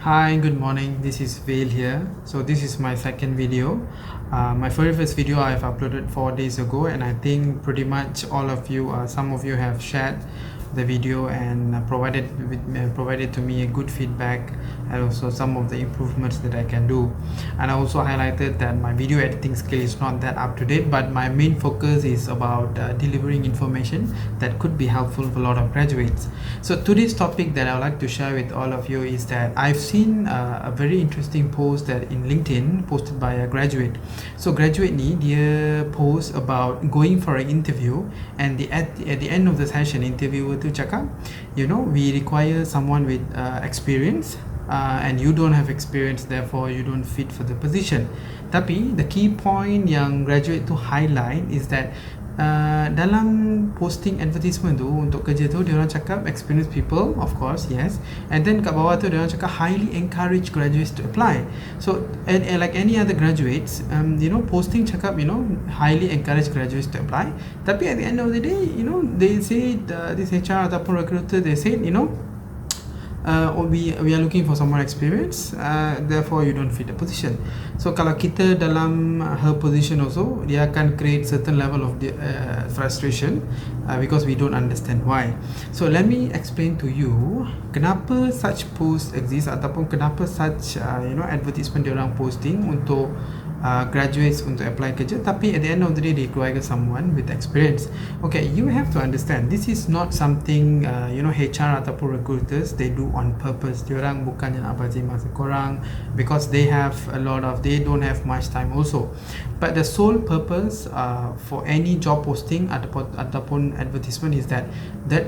Hi, good morning. This is Vale here. So this is my second video. My very first video I've uploaded 4 days ago, and I think pretty much all of you, some of you have shared the video and provided to me a good feedback and also some of the improvements that I can do. And I also highlighted that my video editing skill is not that up to date, but my main focus is about delivering information that could be helpful for a lot of graduates. So today's topic that I would like to share with all of you is that I've seen a very interesting post that in LinkedIn posted by a graduate. So graduate ni dia post about going for an interview, and at the end of the session, interviewer tu cakap, we require someone with experience, and you don't have experience, therefore you don't fit for the position. Tapi the key point yang graduate tu highlight is that dalam posting advertisement tu untuk kerja tu, dia orang cakap experienced people, of course, yes, and then kat bawah tu dia orang cakap highly encourage graduates to apply. So and like any other graduates, posting cakap highly encourage graduates to apply, tapi at the end of the day, they say this HR ataupun recruiter, they said we are looking for someone experienced, therefore you don't fit the position. So kalau kita dalam her position also, dia akan create certain level of frustration, because we don't understand why. So let me explain to you kenapa such post exist ataupun kenapa such advertisement dia orang posting untuk graduates untuk apply kerja, tapi at the end of the day they require someone with experience. Okay, you have to understand, this is not something HR ataupun recruiters they do on purpose. Diorang bukannya nak bazir masa korang, because they don't have much time also. But the sole purpose for any job posting ataupun advertisement is that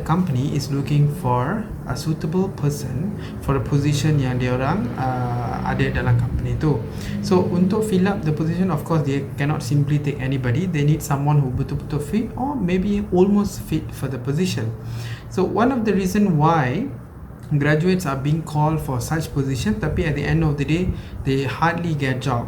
company is looking for a suitable person for a position yang diorang ada dalam company tu. So untuk fill up the position, of course they cannot simply take anybody. They need someone who betul-betul fit or maybe almost fit for the position. So one of the reason why graduates are being called for such position, tapi at the end of the day they hardly get job.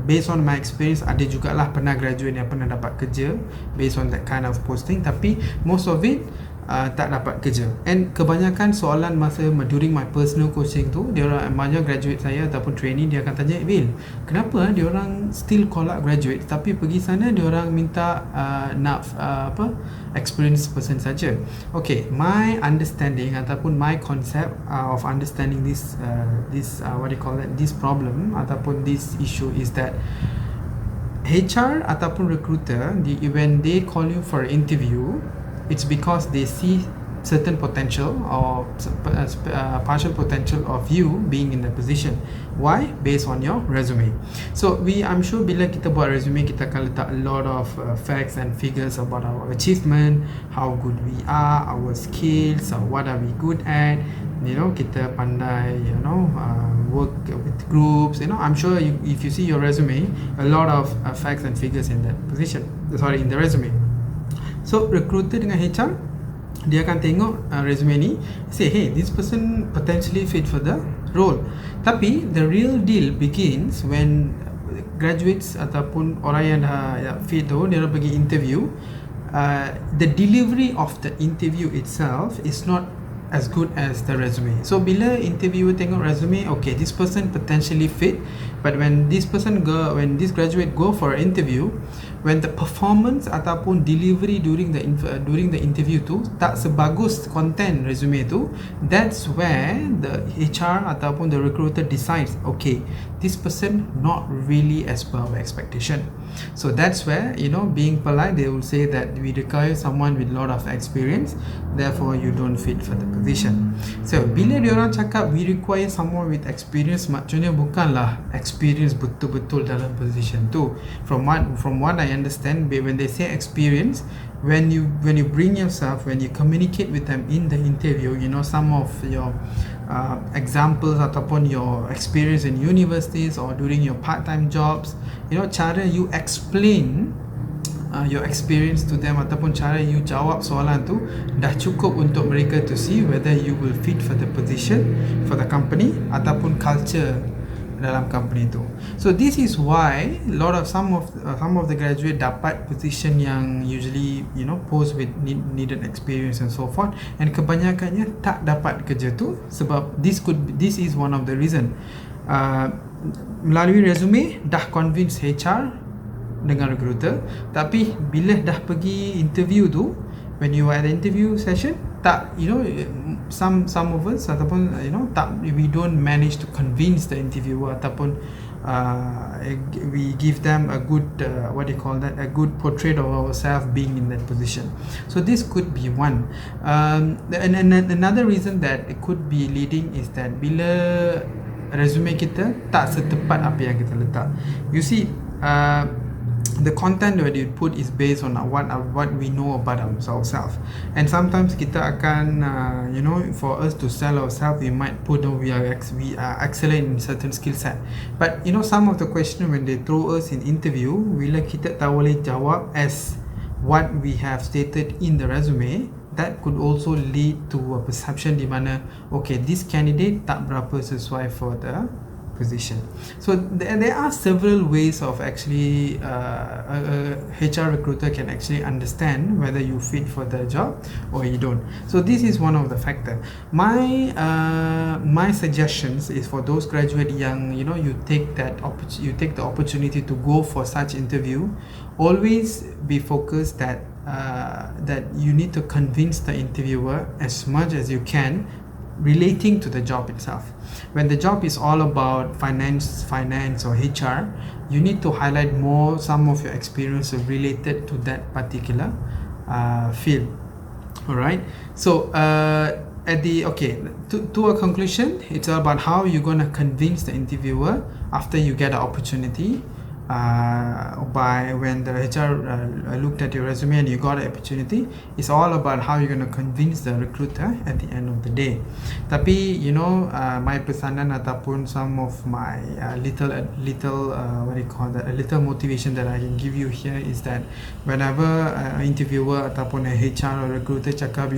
Based on my experience, ada jugalah pernah graduate yang pernah dapat kerja based on that kind of posting, tapi most of it tak dapat kerja. And kebanyakan soalan masa during my personal coaching tu, dia orang banyak graduate saya ataupun trainee, dia akan tanya, Will, kenapa dia orang still call up graduate tapi pergi sana dia orang minta nak experienced person saja. Okay, my understanding ataupun my concept of understanding this this problem ataupun this issue is that HR ataupun recruiter, when they call you for interview, it's because they see certain potential or partial potential of you being in the position. Why? Based on your resume. So I'm sure bila kita buat resume, kita akan letak a lot of facts and figures about our achievement, how good we are, our skills, or what are we good at, kita pandai work with groups. I'm sure if you see your resume, a lot of facts and figures in that position, in the resume. So recruiter dengan HR, dia akan tengok resume ni, say, hey, this person potentially fit for the role. Tapi the real deal begins when graduates ataupun orang yang dah fit tu, dia pergi interview. The delivery of the interview itself is not as good as the resume. So bila interviewer tengok resume, okay, this person potentially fit, but when this graduate go for an interview, when the performance ataupun delivery during the interview tu tak sebagus content resume tu, that's where the HR ataupun the recruiter decides, okay, this person not really as per our expectation. So that's where, being polite, they will say that we require someone with a lot of experience, therefore you don't fit for the position. So bila diorang cakap we require someone with experience, maksudnya bukanlah experience betul-betul dalam position tu. From what I understand, when they say experience, when you bring yourself, when you communicate with them in the interview, some of your examples ataupun your experience in universities or during your part-time jobs, cara you explain your experience to them ataupun cara you jawab soalan tu dah cukup untuk mereka to see whether you will fit for the position, for the company ataupun culture dalam company tu. So this is why some of the graduate dapat position yang usually post with needed experience and so forth, and kebanyakannya tak dapat kerja tu sebab this is one of the reason. Melalui resume dah convince HR dengan recruiter, tapi bila dah pergi interview tu, when you are at the interview session, tak some of us ataupun tak, we don't manage to convince the interviewer ataupun we give them a good a good portrait of ourselves being in that position. So this could be one. And another reason that it could be leading is that bila resume kita tak setepat apa yang kita letak. You see, the content that you put is based on what we know about ourselves, and sometimes kita akan for us to sell ourselves, we might put we are excellent in certain skill set, but some of the question when they throw us in interview, bila kita tak boleh jawab as what we have stated in the resume, that could also lead to a perception di mana okay, this candidate tak berapa sesuai for the position. So there are several ways of actually a HR recruiter can actually understand whether you fit for the job or you don't. So this is one of the factor. My suggestions is for those graduate yang you take the opportunity to go for such interview, always be focused that you need to convince the interviewer as much as you can relating to the job itself. When the job is all about finance or HR, you need to highlight more some of your experience related to that particular field. All right. So to a conclusion, it's all about how you're going to convince the interviewer after you get an opportunity. By when the HR looked at your resume and you got an opportunity, it's all about how you're going to convince the recruiter at the end of the day. Tapi my pesanan ataupun some of my little little motivation that I can give you here is that whenever an interviewer ataupun a HR or recruiter cakap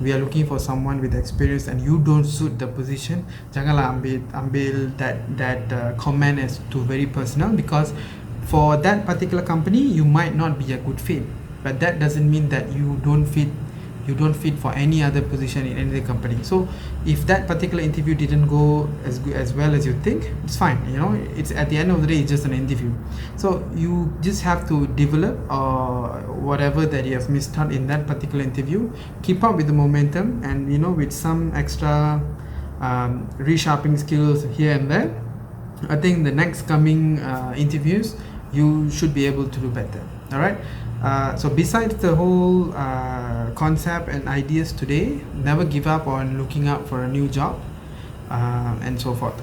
we are looking for someone with experience and you don't suit the position, janganlah ambil that comment as too very personal, because for that particular company you might not be a good fit, but that doesn't mean that you don't fit for any other position in any other company. So if that particular interview didn't go as well as you think, it's fine. It's at the end of the day, it's just an interview. So you just have to develop whatever that you have missed out in that particular interview, keep up with the momentum, and with some extra resharpening skills here and there, I think the next coming interviews you should be able to do better. All right. So besides the whole concept and ideas today, never give up on looking out for a new job and so forth.